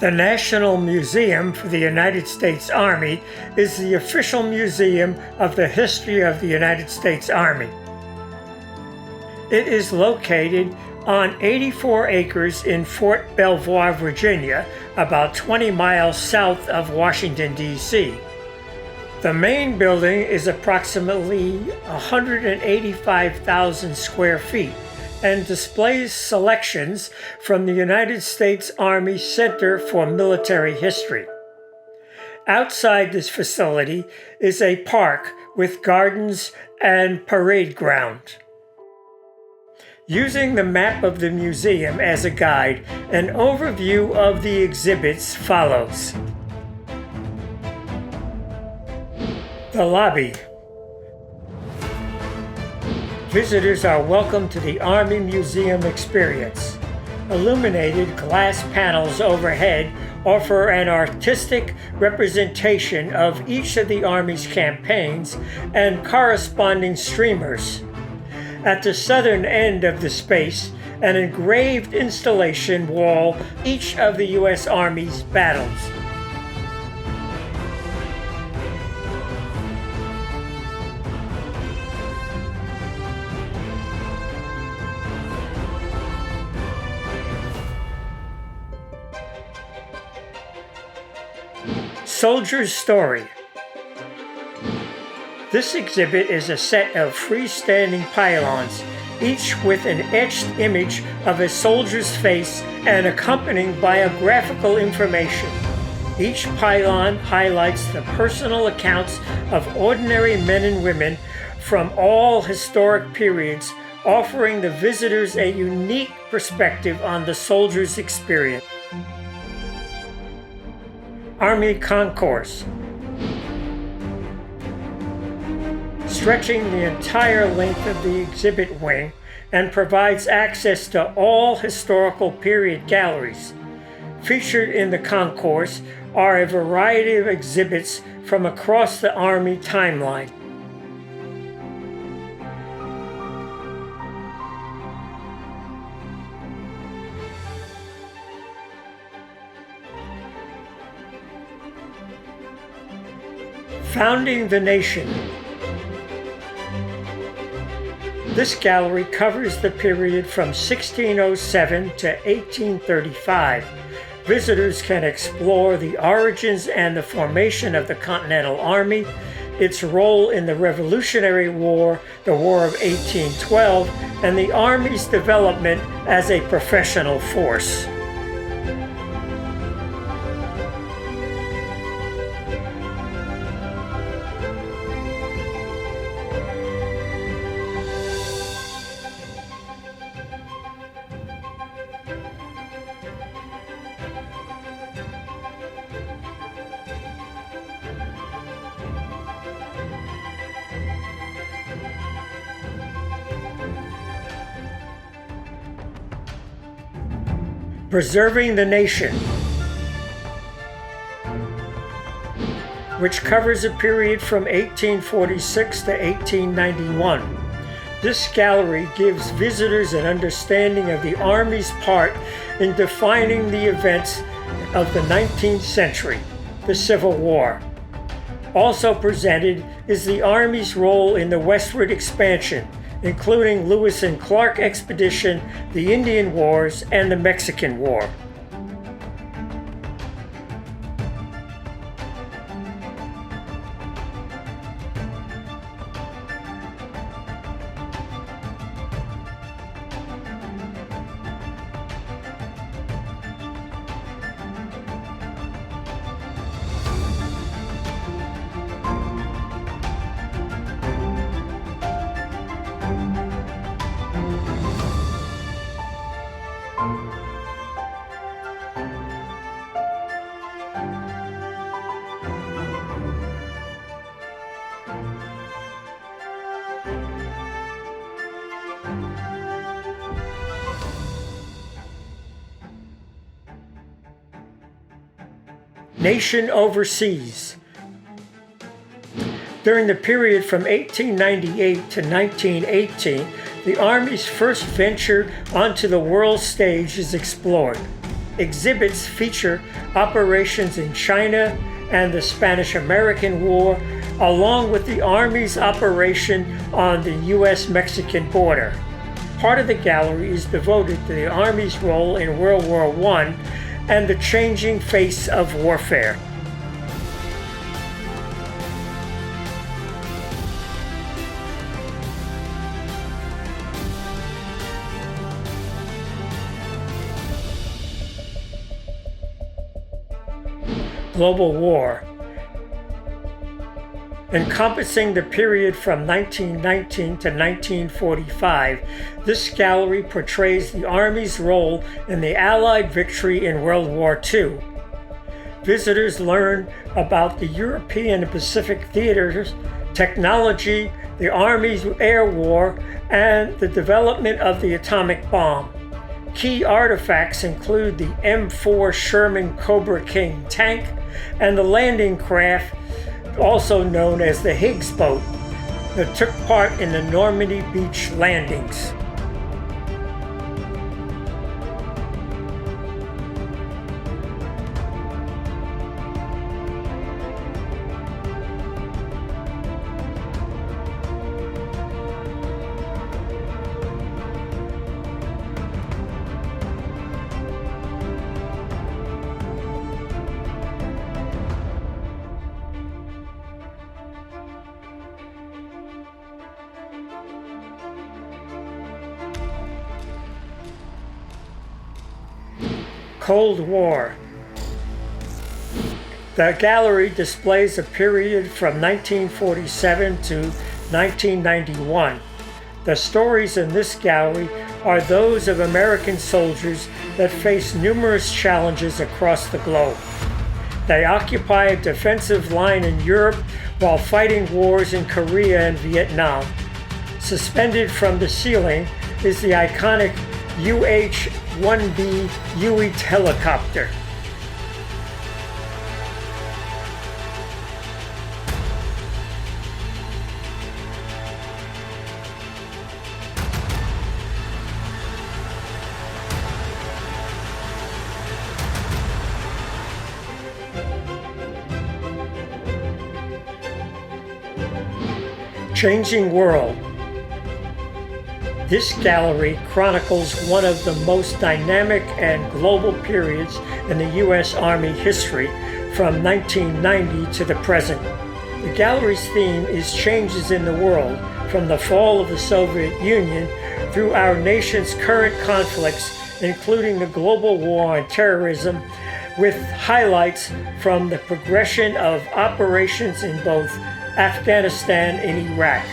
The National Museum for the United States Army is the official museum of the history of the United States Army. It is located on 84 acres in Fort Belvoir, Virginia, about 20 miles south of Washington, D.C. The main building is approximately 185,000 square feet and displays selections from the United States Army Center for Military History. Outside this facility is a park with gardens and parade ground. Using the map of the museum as a guide, an overview of the exhibits follows. The lobby. Visitors are welcome to the Army Museum experience. Illuminated glass panels overhead offer an artistic representation of each of the Army's campaigns and corresponding streamers. At the southern end of the space, an engraved installation wall each of the U.S. Army's battles. Soldier's Story. This exhibit is a set of freestanding pylons, each with an etched image of a soldier's face and accompanied biographical information. Each pylon highlights the personal accounts of ordinary men and women from all historic periods, offering the visitors a unique perspective on the soldier's experience. Army Concourse. Stretching the entire length of the exhibit wing and provides access to all historical period galleries. Featured in the concourse are a variety of exhibits from across the Army timeline. Founding the Nation. This gallery covers the period from 1607 to 1835. Visitors can explore the origins and the formation of the Continental Army, its role in the Revolutionary War, the War of 1812, and the Army's development as a professional force. Preserving the Nation, which covers a period from 1846 to 1891. This gallery gives visitors an understanding of the Army's part in defining the events of the 19th century, the Civil War. Also presented is the Army's role in the westward expansion, including Lewis and Clark Expedition, the Indian Wars, and the Mexican War. Nation overseas. During the period from 1898 to 1918, the Army's first venture onto the world stage is explored. exhibits feature operations in China and the Spanish-American War, along with the Army's operation on the U.S.-Mexican border. Part of the gallery is devoted to the Army's role in World War I and the changing face of warfare. Global War. Encompassing the period from 1919 to 1945, this gallery portrays the Army's role in the Allied victory in World War II. Visitors learn about the European and Pacific theaters, technology, the Army's air war, and the development of the atomic bomb. Key artifacts include the M4 Sherman Cobra King tank and the landing craft, also known as the Higgs boat, that took part in the Normandy Beach landings. Cold War. The gallery displays a period from 1947 to 1991. The stories in this gallery are those of American soldiers that face numerous challenges across the globe. They occupy a defensive line in Europe while fighting wars in Korea and Vietnam. Suspended from the ceiling is the iconic UH-1B Huey helicopter. Changing World. This gallery chronicles one of the most dynamic and global periods in the U.S. Army history from 1990 to the present. The gallery's theme is changes in the world, from the fall of the Soviet Union through our nation's current conflicts, including the global war on terrorism, with highlights from the progression of operations in both Afghanistan and Iraq.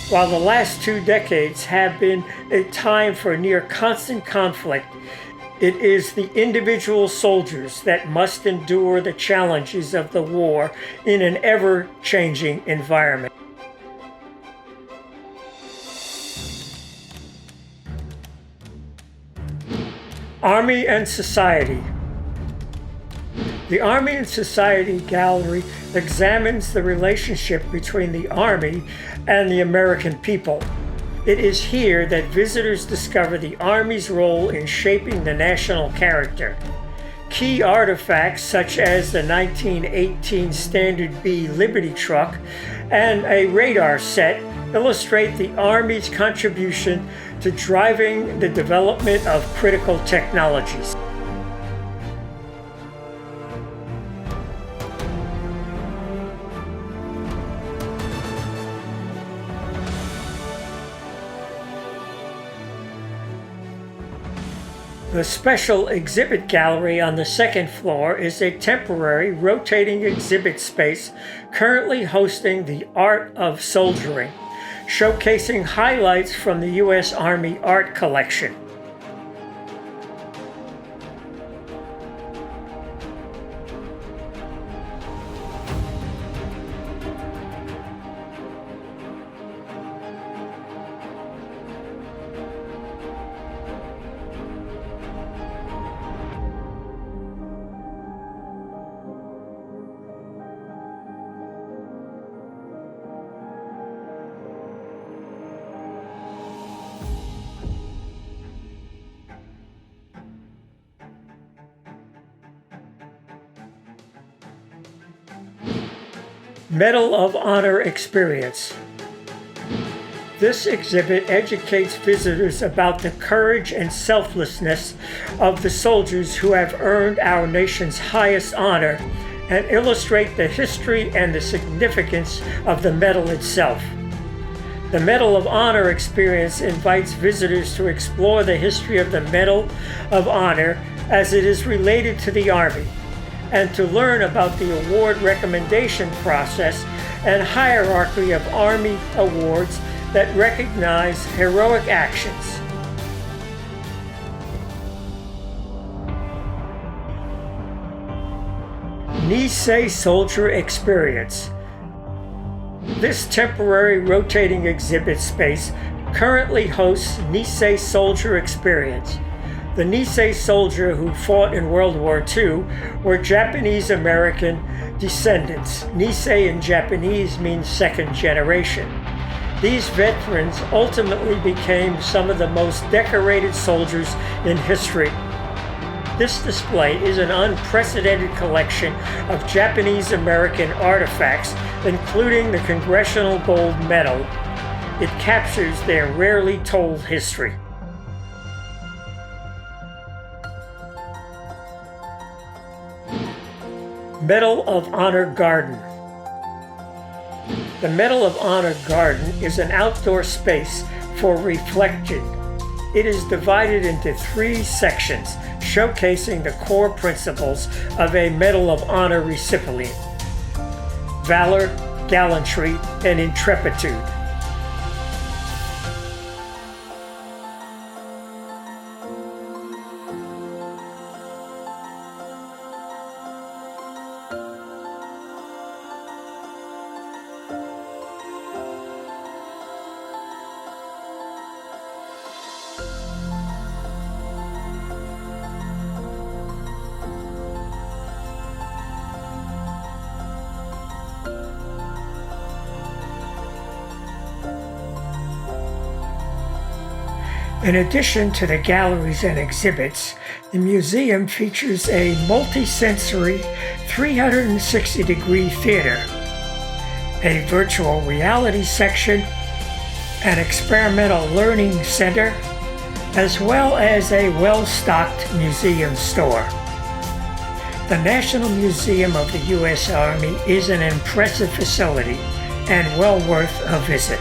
While the last 2 decades have been a time for near constant conflict, it is the individual soldiers that must endure the challenges of the war in an ever-changing environment. Army and Society. The Army and Society Gallery examines the relationship between the Army and the American people. It is here that visitors discover the Army's role in shaping the national character. Key artifacts such as the 1918 Standard B Liberty truck and a radar set illustrate the Army's contribution to driving the development of critical technologies. The special exhibit gallery on the second floor is a temporary rotating exhibit space currently hosting the Art of Soldiering, showcasing highlights from the U.S. Army art collection. Medal of Honor Experience. This exhibit educates visitors about the courage and selflessness of the soldiers who have earned our nation's highest honor and illustrate the history and the significance of the medal itself. The Medal of Honor Experience invites visitors to explore the history of the Medal of Honor as it is related to the Army, and to learn about the award recommendation process and hierarchy of Army awards that recognize heroic actions. Nisei Soldier Experience. This temporary rotating exhibit space currently hosts Nisei Soldier Experience. The Nisei soldier who fought in World War II were Japanese-American descendants. Nisei in Japanese means second generation. These veterans ultimately became some of the most decorated soldiers in history. This display is an unprecedented collection of Japanese-American artifacts, including the Congressional Gold Medal. It captures their rarely told history. Medal of Honor Garden. The Medal of Honor Garden is an outdoor space for reflection. It is divided into 3 sections, showcasing the core principles of a Medal of Honor recipient: valor, gallantry, and intrepidity. In addition to the galleries and exhibits, the museum features a multi-sensory 360-degree theater, a virtual reality section, an experimental learning center, as well as a well-stocked museum store. The National Museum of the U.S. Army is an impressive facility and well worth a visit.